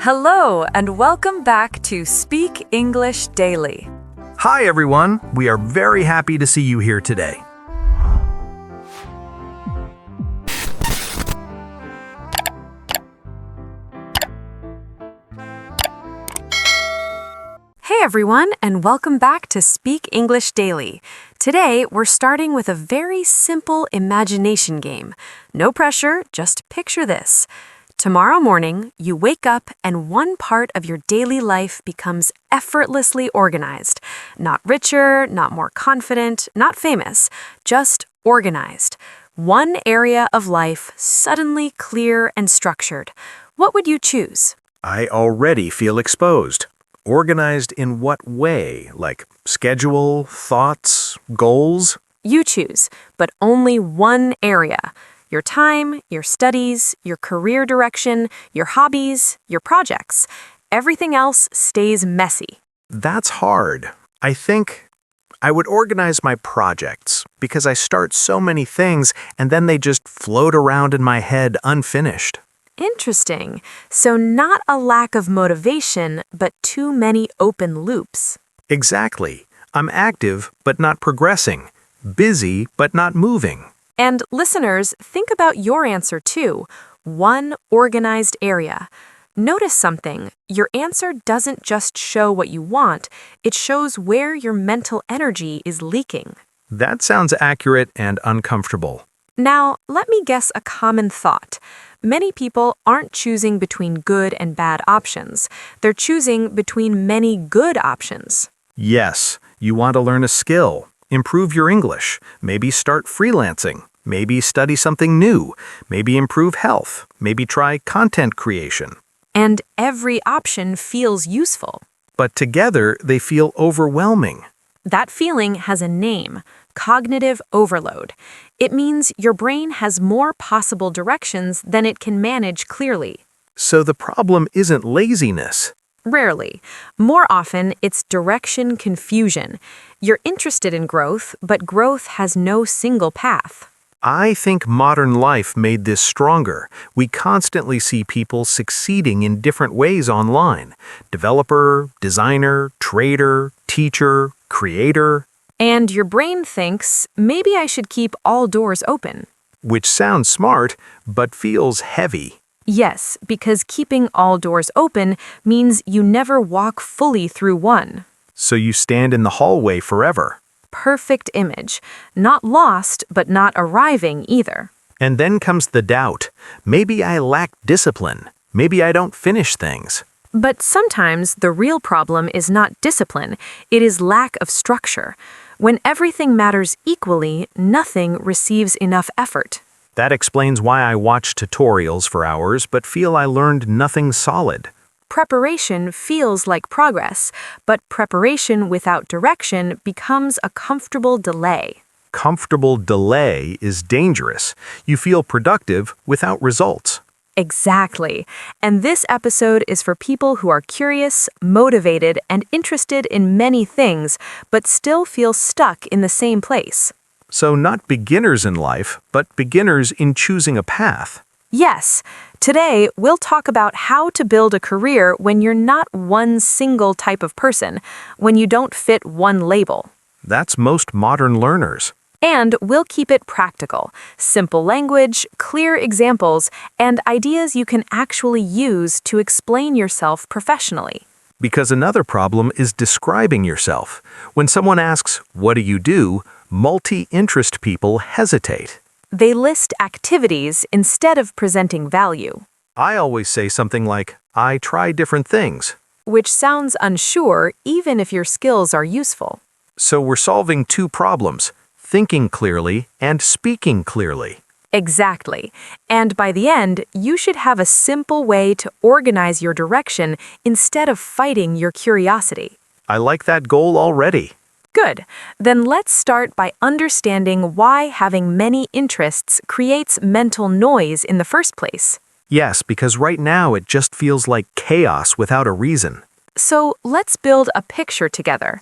Hello, and welcome back to Speak English Daily. Hi everyone, we are very happy to see you here today. Hey everyone, and welcome back to Speak English Daily. Today, we're starting with a very simple imagination game. No pressure, just picture this. Tomorrow morning, you wake up and one part of your daily life becomes effortlessly organized. Not richer, not more confident, not famous, just organized. One area of life suddenly clear and structured. What would you choose? I already feel exposed. Organized in what way? Like schedule, thoughts, goals? You choose, but only one area. Your time, your studies, your career direction, your hobbies, your projects. Everything else stays messy. That's hard. I think I would organize my projects because I start so many things and then they just float around in my head unfinished. Interesting. So not a lack of motivation, but too many open loops. Exactly. I'm active but not progressing, busy but not moving. And listeners, think about your answer too. One organized area. Notice something. Your answer doesn't just show what you want, it shows where your mental energy is leaking. That sounds accurate and uncomfortable. Now, let me guess a common thought. Many people aren't choosing between good and bad options. They're choosing between many good options. Yes, you want to learn a skill, improve your English, maybe start freelancing, maybe study something new, maybe improve health, maybe try content creation. And every option feels useful. But together, they feel overwhelming. That feeling has a name: cognitive overload. It means your brain has more possible directions than it can manage clearly. So the problem isn't laziness. Rarely. More often, it's direction confusion. You're interested in growth, but growth has no single path. I think modern life made this stronger. We constantly see people succeeding in different ways online. Developer, designer, trader, teacher, creator. And your brain thinks, maybe I should keep all doors open. Which sounds smart, but feels heavy. Yes, because keeping all doors open means you never walk fully through one. So you stand in the hallway forever. Perfect image. Not lost, but not arriving either. And then comes the doubt. Maybe I lack discipline. Maybe I don't finish things. But sometimes the real problem is not discipline, it is lack of structure. When everything matters equally, nothing receives enough effort. That explains why I watch tutorials for hours but feel I learned nothing solid. Preparation feels like progress, but preparation without direction becomes a comfortable delay. Comfortable delay is dangerous. You feel productive without results. Exactly. And this episode is for people who are curious, motivated, and interested in many things, but still feel stuck in the same place. So not beginners in life, but beginners in choosing a path. Yes. Today, we'll talk about how to build a career when you're not one single type of person, when you don't fit one label. That's most modern learners. And we'll keep it practical: simple language, clear examples, and ideas you can actually use to explain yourself professionally. Because another problem is describing yourself. When someone asks, "What do you do?" multi-interest people hesitate. They list activities instead of presenting value, I always say something like, "I try different things." which sounds unsure even if your skills are useful. So we're solving two problems: thinking clearly and speaking clearly. Exactly. And by the end, you should have a simple way to organize your direction instead of fighting your curiosity. I like that goal already. Good. Then let's start by understanding why having many interests creates mental noise in the first place. Yes, because right now it just feels like chaos without a reason. So let's build a picture together.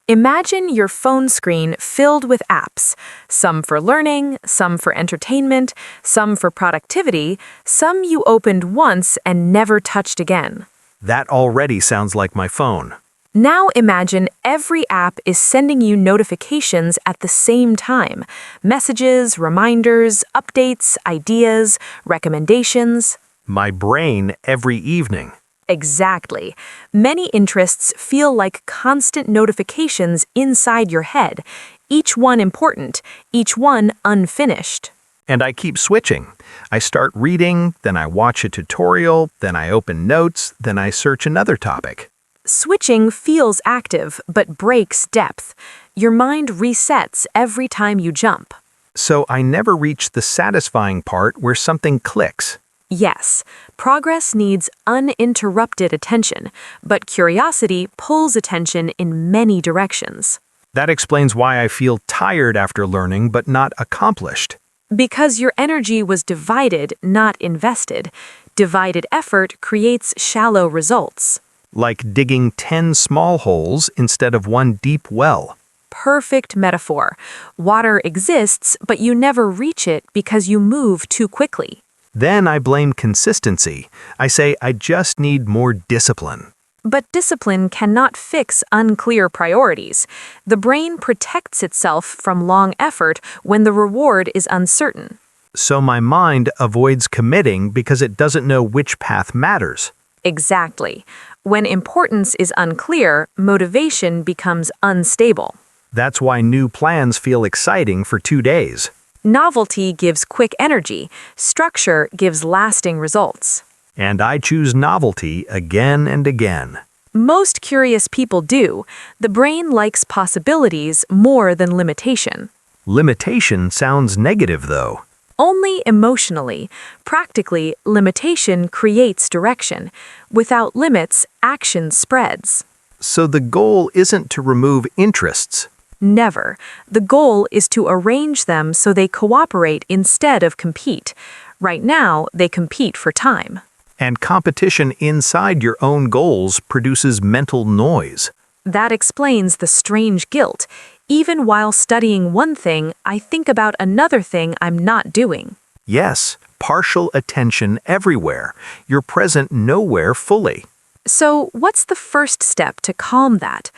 Imagine your phone screen filled with apps, some for learning, some for entertainment, some for productivity, some you opened once and never touched again. That already sounds like my phone. Now imagine every app is sending you notifications at the same time. Messages, reminders, updates, ideas, recommendations. My brain every evening. Exactly. Many interests feel like constant notifications inside your head, each one important, each one unfinished. And I keep switching. I start reading, then I watch a tutorial, then I open notes, then I search another topic. Switching feels active, but breaks depth. Your mind resets every time you jump. So I never reach the satisfying part where something clicks. Yes, progress needs uninterrupted attention, but curiosity pulls attention in many directions. That explains why I feel tired after learning but not accomplished. Because your energy was divided, not invested. Divided effort creates shallow results. Like digging 10 small holes instead of one deep well. Perfect metaphor. Water exists, but you never reach it because you move too quickly. Then I blame consistency. I say I just need more discipline. But discipline cannot fix unclear priorities. The brain protects itself from long effort when the reward is uncertain. So my mind avoids committing because it doesn't know which path matters. Exactly. When importance is unclear, motivation becomes unstable. That's why new plans feel exciting for 2 days. Novelty gives quick energy. Structure gives lasting results. And I choose novelty again and again. Most curious people do. The brain likes possibilities more than limitation. Limitation sounds negative, though. Only emotionally. Practically, limitation creates direction. Without limits, action spreads. So the goal isn't to remove interests. Never. The goal is to arrange them so they cooperate instead of compete. Right now, they compete for time. And competition inside your own goals produces mental noise. That explains the strange guilt. Even while studying one thing, I think about another thing I'm not doing. Yes, partial attention everywhere. You're present nowhere fully. So, what's the first step to calm that?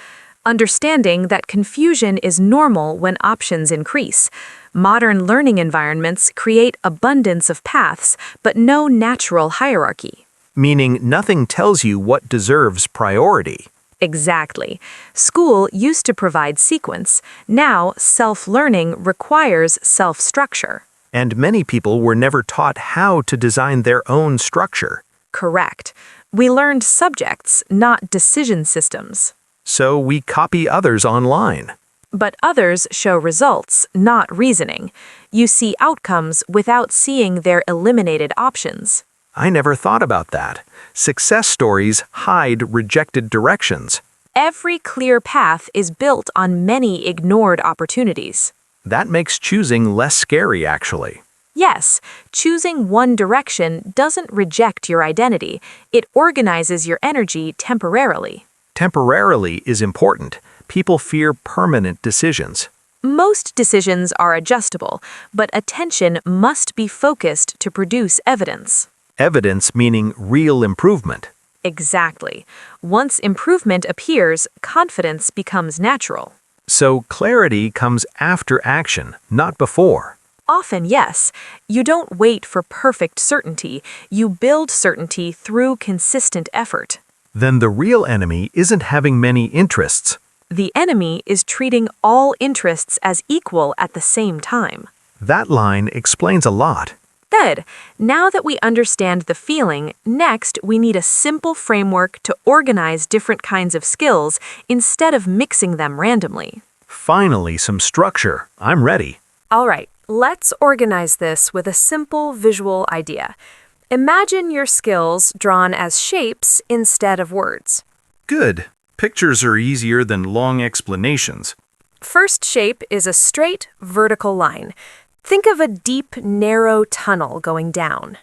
Understanding that confusion is normal when options increase. Modern learning environments create abundance of paths, but no natural hierarchy. Meaning nothing tells you what deserves priority. Exactly. School used to provide sequence. Now, self-learning requires self-structure. And many people were never taught how to design their own structure. Correct. We learned subjects, not decision systems. So we copy others online. But others show results, not reasoning. You see outcomes without seeing their eliminated options. I never thought about that. Success stories hide rejected directions. Every clear path is built on many ignored opportunities. That makes choosing less scary, actually. Yes, choosing one direction doesn't reject your identity. It organizes your energy temporarily. Temporarily is important. People fear permanent decisions. Most decisions are adjustable, but attention must be focused to produce evidence. Evidence meaning real improvement. Exactly. Once improvement appears, confidence becomes natural. So clarity comes after action, not before. Often, yes. You don't wait for perfect certainty. You build certainty through consistent effort. Then the real enemy isn't having many interests. The enemy is treating all interests as equal at the same time. That line explains a lot. Good. Now that we understand the feeling, next we need a simple framework to organize different kinds of skills instead of mixing them randomly. Finally, some structure. I'm ready. All right, let's organize this with a simple visual idea. Imagine your skills drawn as shapes instead of words. Good. Pictures are easier than long explanations. First shape is a straight, vertical line. Think of a deep, narrow tunnel going down.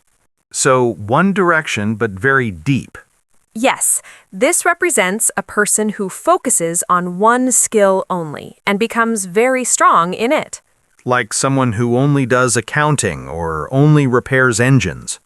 So, one direction but very deep. Yes, this represents a person who focuses on one skill only and becomes very strong in it. Like someone who only does accounting or only repairs engines.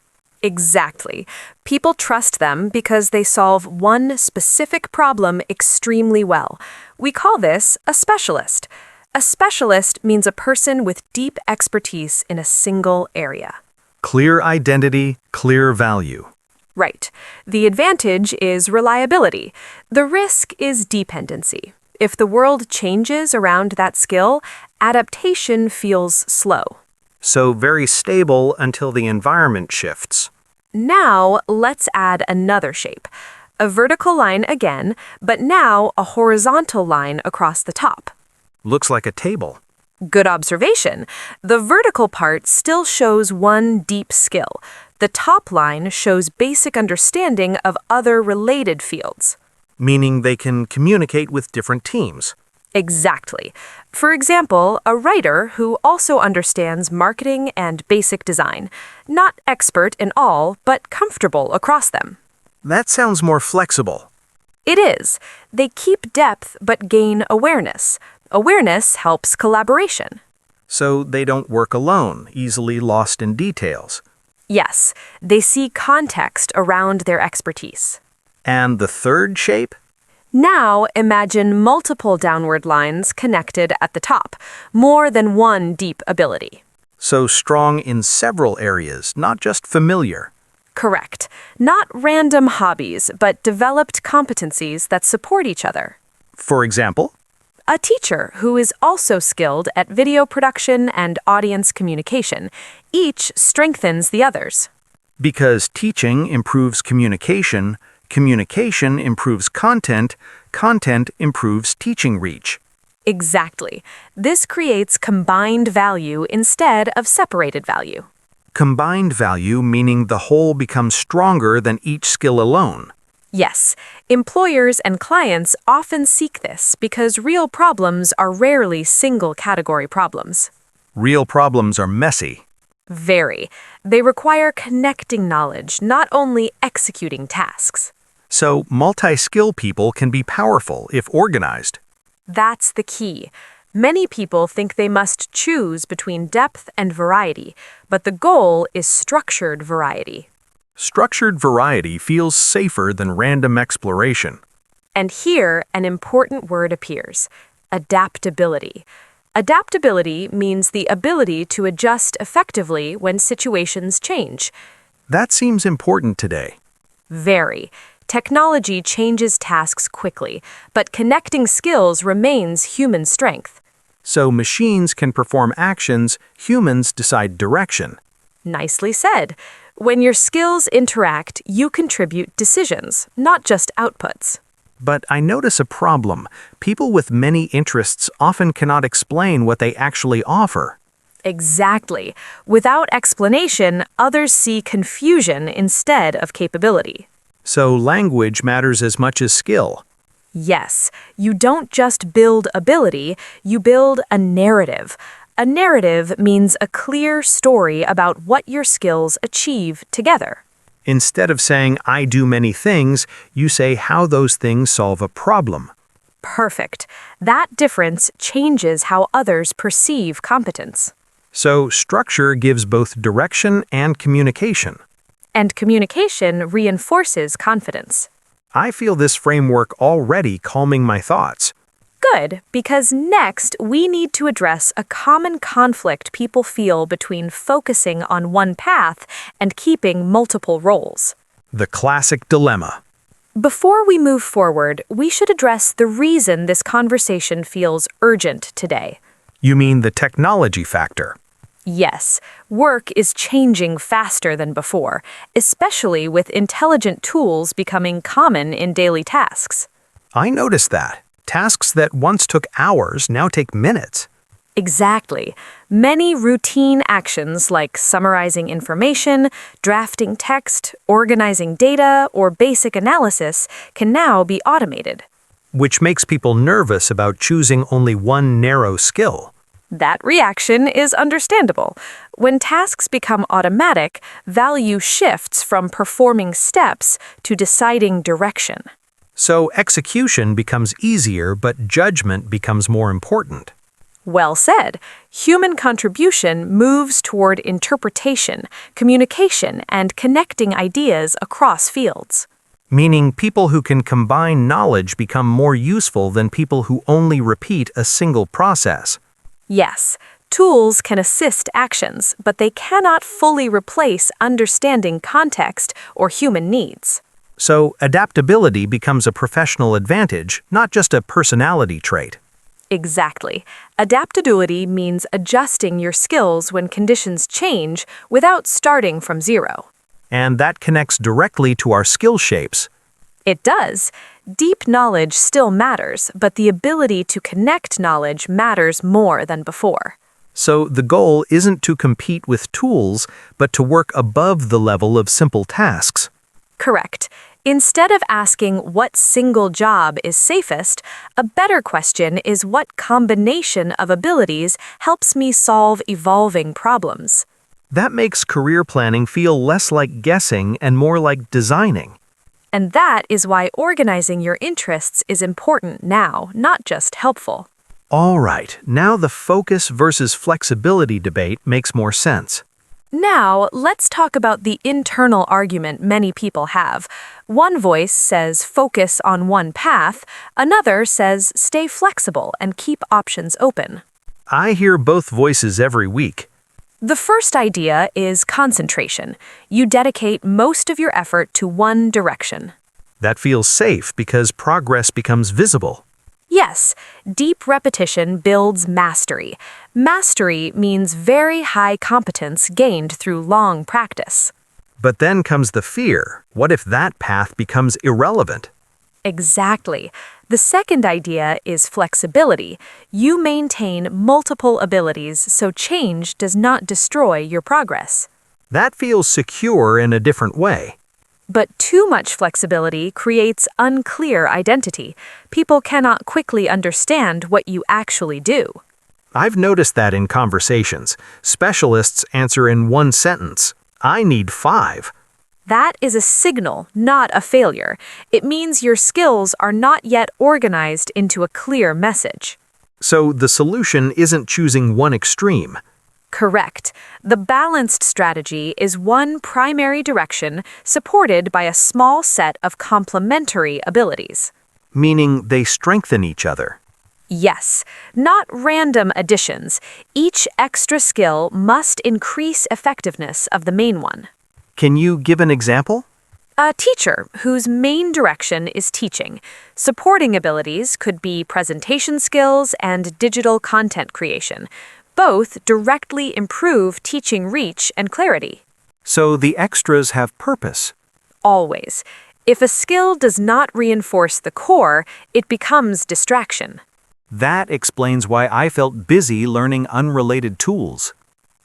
Exactly. People trust them because they solve one specific problem extremely well. We call this a specialist. A specialist means a person with deep expertise in a single area. Clear identity, clear value. Right. The advantage is reliability. The risk is dependency. If the world changes around that skill, adaptation feels slow. So very stable until the environment shifts. Now, let's add another shape. A vertical line again, but now a horizontal line across the top. Looks like a table. Good observation. The vertical part still shows one deep skill. The top line shows basic understanding of other related fields. Meaning they can communicate with different teams. Exactly. For example, a writer who also understands marketing and basic design. Not expert in all, but comfortable across them. That sounds more flexible. It is. They keep depth but gain awareness. Awareness helps collaboration. So they don't work alone, easily lost in details. Yes, they see context around their expertise. And the third shape? Now imagine multiple downward lines connected at the top, more than one deep ability. So strong in several areas, not just familiar. Correct. Not random hobbies, but developed competencies that support each other. For example? A teacher who is also skilled at video production and audience communication. Each strengthens the others. Because teaching improves communication, communication improves content, content improves teaching reach. Exactly. This creates combined value instead of separated value. Combined value meaning the whole becomes stronger than each skill alone. Yes, employers and clients often seek this because real problems are rarely single-category problems. Real problems are messy. Very. They require connecting knowledge, not only executing tasks. So multi-skill people can be powerful if organized. That's the key. Many people think they must choose between depth and variety, but the goal is structured variety. Structured variety feels safer than random exploration. And here, an important word appears: adaptability. Adaptability means the ability to adjust effectively when situations change. That seems important today. Very. Technology changes tasks quickly, but connecting skills remains human strength. So machines can perform actions, humans decide direction. Nicely said. When your skills interact, you contribute decisions, not just outputs. But I notice a problem. People with many interests often cannot explain what they actually offer. Exactly. Without explanation, others see confusion instead of capability. So language matters as much as skill. Yes, you don't just build ability, you build a narrative. A narrative means a clear story about what your skills achieve together. Instead of saying, I do many things, you say how those things solve a problem. Perfect. That difference changes how others perceive competence. So structure gives both direction and communication. And communication reinforces confidence. I feel this framework already calming my thoughts. Good, because next we need to address a common conflict people feel between focusing on one path and keeping multiple roles. The classic dilemma. Before we move forward, we should address the reason this conversation feels urgent today. You mean the technology factor? Yes, work is changing faster than before, especially with intelligent tools becoming common in daily tasks. I noticed that. Tasks that once took hours now take minutes. Exactly. Many routine actions like summarizing information, drafting text, organizing data, or basic analysis can now be automated. Which makes people nervous about choosing only one narrow skill. That reaction is understandable. When tasks become automatic, value shifts from performing steps to deciding direction. So execution becomes easier, but judgment becomes more important. Well said. Human contribution moves toward interpretation, communication, and connecting ideas across fields. Meaning people who can combine knowledge become more useful than people who only repeat a single process. Yes, tools can assist actions, but they cannot fully replace understanding context or human needs. So, adaptability becomes a professional advantage, not just a personality trait. Exactly. Adaptability means adjusting your skills when conditions change without starting from zero. And that connects directly to our skill shapes. It does. Deep knowledge still matters, but the ability to connect knowledge matters more than before. So, the goal isn't to compete with tools, but to work above the level of simple tasks. Correct. Instead of asking what single job is safest, a better question is what combination of abilities helps me solve evolving problems. That makes career planning feel less like guessing and more like designing. And that is why organizing your interests is important now, not just helpful. All right, now the focus versus flexibility debate makes more sense. Now, let's talk about the internal argument many people have. One voice says focus on one path, another says stay flexible and keep options open. I hear both voices every week. The first idea is concentration. You dedicate most of your effort to one direction. That feels safe because progress becomes visible. Yes, deep repetition builds mastery. Mastery means very high competence gained through long practice. But then comes the fear. What if that path becomes irrelevant? Exactly. The second idea is flexibility. You maintain multiple abilities so change does not destroy your progress. That feels secure in a different way. But too much flexibility creates unclear identity. People cannot quickly understand what you actually do. I've noticed that in conversations. Specialists answer in one sentence. I need 5. That is a signal, not a failure. It means your skills are not yet organized into a clear message. So the solution isn't choosing one extreme. Correct. The balanced strategy is one primary direction supported by a small set of complementary abilities. Meaning they strengthen each other. Yes, not random additions. Each extra skill must increase effectiveness of the main one. Can you give an example? A teacher whose main direction is teaching. Supporting abilities could be presentation skills and digital content creation. Both directly improve teaching reach and clarity. So the extras have purpose. Always. If a skill does not reinforce the core, it becomes distraction. That explains why I felt busy learning unrelated tools.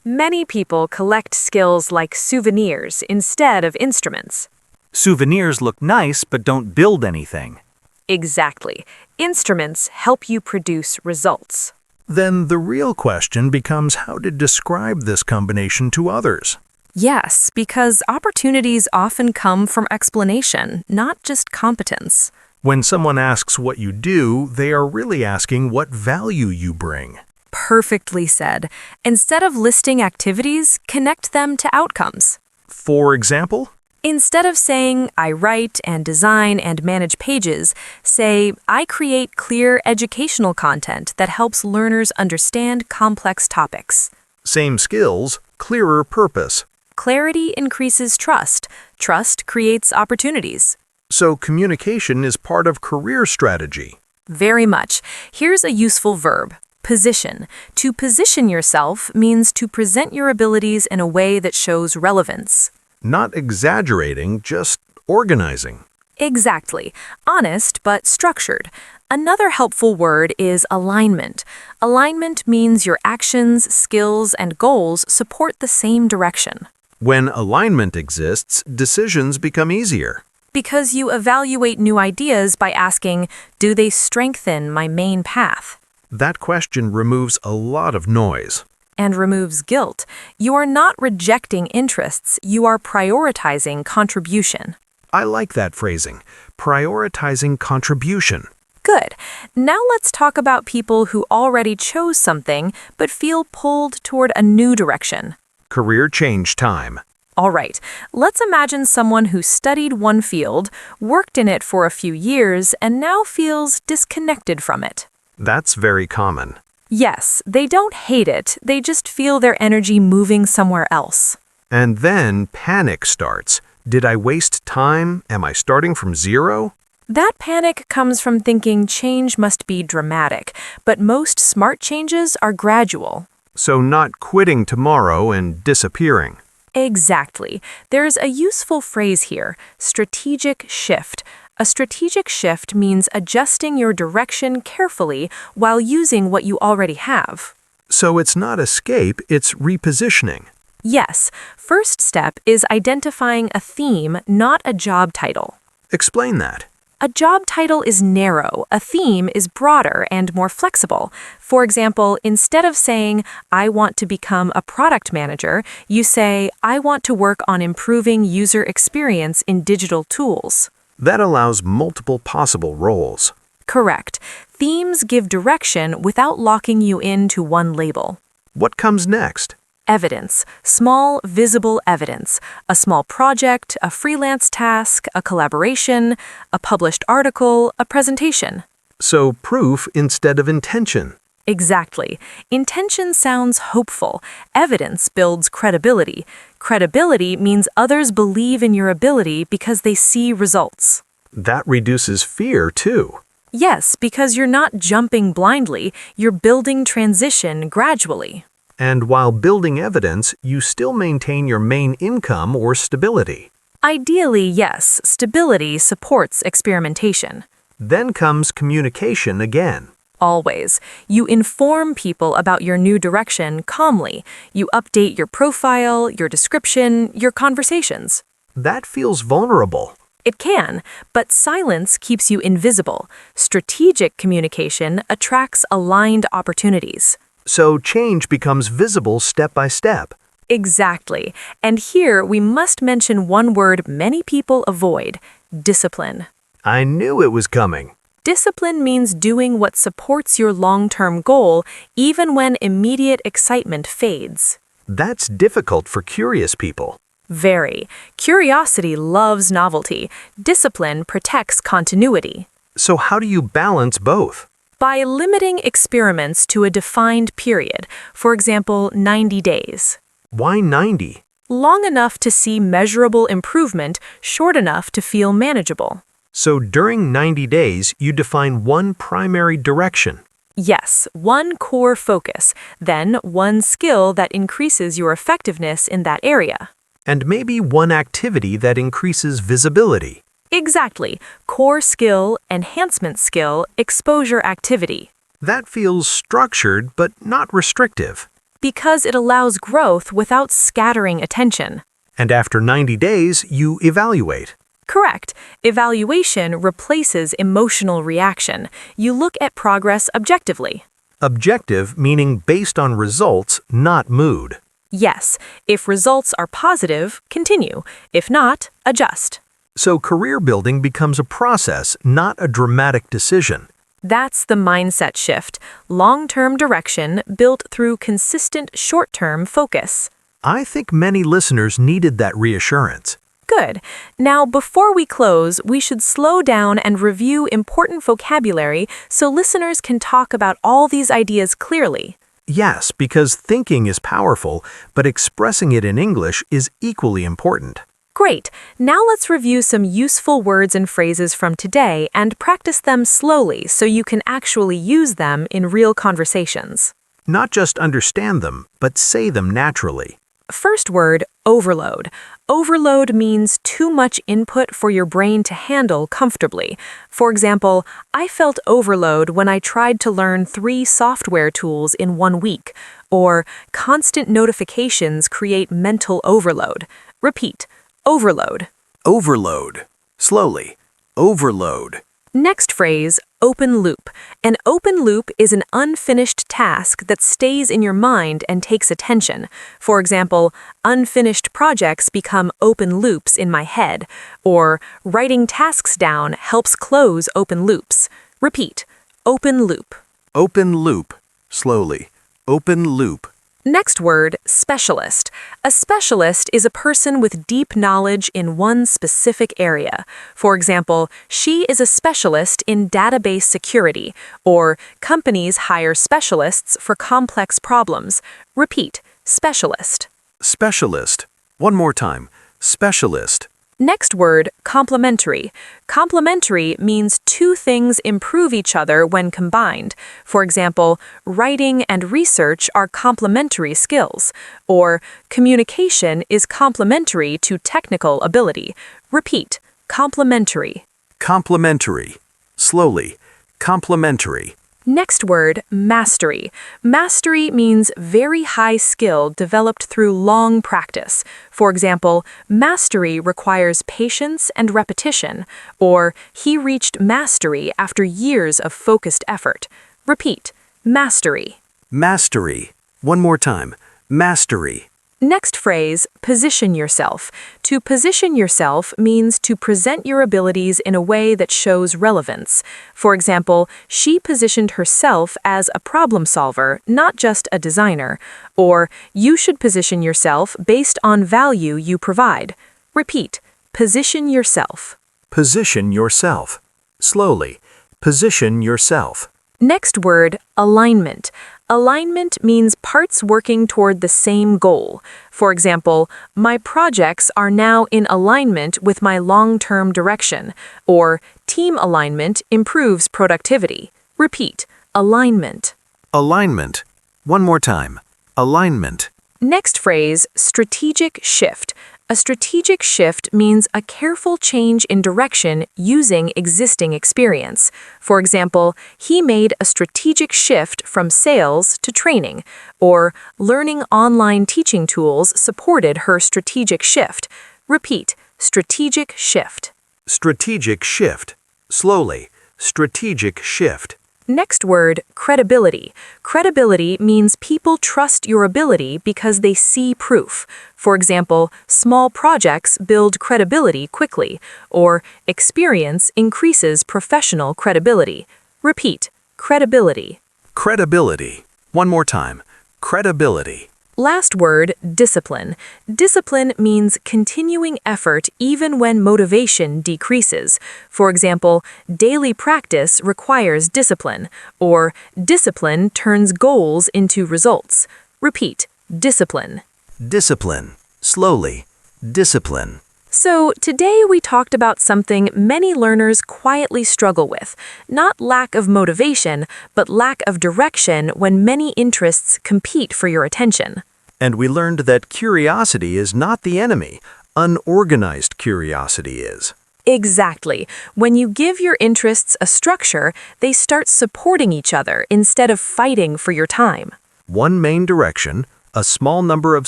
Many people collect skills like souvenirs instead of instruments. Souvenirs look nice but don't build anything. Exactly. Instruments help you produce results. Then the real question becomes how to describe this combination to others. Yes, because opportunities often come from explanation, not just competence. When someone asks what you do, they are really asking what value you bring. Perfectly said. Instead of listing activities, connect them to outcomes. For example? Instead of saying, I write and design and manage pages, say, I create clear educational content that helps learners understand complex topics. Same skills, clearer purpose. Clarity increases trust. Trust creates opportunities. So communication is part of career strategy. Very much. Here's a useful verb. Position. To position yourself means to present your abilities in a way that shows relevance. Not exaggerating, just organizing. Exactly. Honest but structured. Another helpful word is alignment. Alignment means your actions, skills, and goals support the same direction. When alignment exists, decisions become easier. Because you evaluate new ideas by asking, do they strengthen my main path? That question removes a lot of noise. And removes guilt. You are not rejecting interests, you are prioritizing contribution. I like that phrasing, prioritizing contribution. Good. Now let's talk about people who already chose something but feel pulled toward a new direction. Career change time. All right, let's imagine someone who studied one field, worked in it for a few years, and now feels disconnected from it. That's very common. Yes, they don't hate it, they just feel their energy moving somewhere else. And then panic starts. Did I waste time? Am I starting from zero? That panic comes from thinking change must be dramatic, but most smart changes are gradual. So not quitting tomorrow and disappearing. Exactly. There's a useful phrase here, strategic shift. A strategic shift means adjusting your direction carefully while using what you already have. So it's not escape, it's repositioning. Yes, first step is identifying a theme, not a job title. Explain that. A job title is narrow, a theme is broader and more flexible. For example, instead of saying, I want to become a product manager, you say, I want to work on improving user experience in digital tools. That allows multiple possible roles. Correct. Themes give direction without locking you into one label. What comes next? Evidence. Small, visible evidence. A small project, a freelance task, a collaboration, a published article, a presentation. So proof instead of intention. Exactly. Intention sounds hopeful. Evidence builds credibility. Credibility means others believe in your ability because they see results. That reduces fear, too. Yes, because you're not jumping blindly, you're building transition gradually. And while building evidence, you still maintain your main income or stability. Ideally, yes, stability supports experimentation. Then comes communication again. Always. You inform people about your new direction calmly. You update your profile, your description, your conversations. That feels vulnerable. It can, but silence keeps you invisible. Strategic communication attracts aligned opportunities. So change becomes visible step by step. Exactly. And here we must mention one word many people avoid: discipline. I knew it was coming. Discipline means doing what supports your long-term goal, even when immediate excitement fades. That's difficult for curious people. Very. Curiosity loves novelty. Discipline protects continuity. So how do you balance both? By limiting experiments to a defined period, for example, 90 days. Why 90? Long enough to see measurable improvement, short enough to feel manageable. So during 90 days, you define one primary direction. Yes, one core focus, then one skill that increases your effectiveness in that area. And maybe one activity that increases visibility. Exactly. Core skill, enhancement skill, exposure activity. That feels structured but not restrictive. Because it allows growth without scattering attention. And after 90 days, you evaluate. Correct. Evaluation replaces emotional reaction. You look at progress objectively. Objective meaning based on results, not mood. Yes, if results are positive, continue. If not, adjust. So career building becomes a process, not a dramatic decision. That's the mindset shift. Long-term direction built through consistent short-term focus. I think many listeners needed that reassurance. Good. Now, before we close, we should slow down and review important vocabulary so listeners can talk about all these ideas clearly. Yes, because thinking is powerful, but expressing it in English is equally important. Great. Now let's review some useful words and phrases from today and practice them slowly so you can actually use them in real conversations. Not just understand them, but say them naturally. First word, overload. Overload means too much input for your brain to handle comfortably. For example, I felt overload when I tried to learn 3 software tools in 1 week. Or, constant notifications create mental overload. Repeat, overload. Overload. Slowly. Overload. Next phrase, open loop. An open loop is an unfinished task that stays in your mind and takes attention. For example, unfinished projects become open loops in my head. Or, writing tasks down helps close open loops. Repeat. Open loop. Open loop. Slowly. Open loop. Next word, specialist. A specialist is a person with deep knowledge in one specific area. For example, she is a specialist in database security, or companies hire specialists for complex problems. Repeat, specialist. Specialist. One more time. Specialist. Next word, complementary. Complementary means two things improve each other when combined. For example, writing and research are complementary skills, or communication is complementary to technical ability. Repeat, complementary. Complementary. Slowly. Complementary. Next word, mastery. Mastery means very high skill developed through long practice. For example, mastery requires patience and repetition, or he reached mastery after years of focused effort. Repeat, mastery. Mastery. One more time. Mastery. Next phrase, position yourself. To position yourself means to present your abilities in a way that shows relevance. For example, she positioned herself as a problem solver, not just a designer. Or, you should position yourself based on value you provide. Repeat, position yourself. Position yourself. Slowly. Position yourself. Next word, alignment. Alignment means parts working toward the same goal. For example, my projects are now in alignment with my long-term direction, or team alignment improves productivity. Repeat, alignment. Alignment. One more time. Alignment. Next phrase, strategic shift. A strategic shift means a careful change in direction using existing experience. For example, he made a strategic shift from sales to training, or learning online teaching tools supported her strategic shift. Repeat, strategic shift. Strategic shift. Slowly. Strategic shift. Next word, credibility. Credibility means people trust your ability because they see proof. For example, small projects build credibility quickly, or experience increases professional credibility. Repeat, credibility. Credibility. One more time. Credibility. Last word, discipline. Discipline means continuing effort even when motivation decreases. For example, daily practice requires discipline, or discipline turns goals into results. Repeat, discipline. Discipline. Slowly. Discipline. So, today we talked about something many learners quietly struggle with. Not lack of motivation, but lack of direction when many interests compete for your attention. And we learned that curiosity is not the enemy. Unorganized curiosity is. Exactly. When you give your interests a structure, they start supporting each other instead of fighting for your time. One main direction, a small number of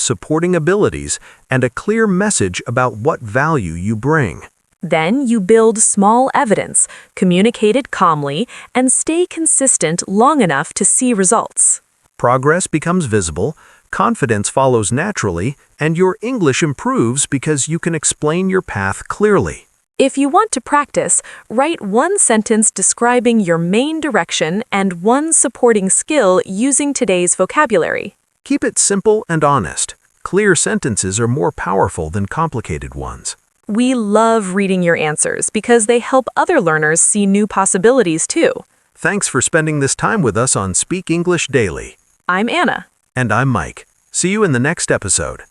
supporting abilities, and a clear message about what value you bring. Then you build small evidence, communicate it calmly, and stay consistent long enough to see results. Progress becomes visible, confidence follows naturally, and your English improves because you can explain your path clearly. If you want to practice, write one sentence describing your main direction and one supporting skill using today's vocabulary. Keep it simple and honest. Clear sentences are more powerful than complicated ones. We love reading your answers because they help other learners see new possibilities too. Thanks for spending this time with us on Speak English Daily. I'm Anna. And I'm Mike. See you in the next episode.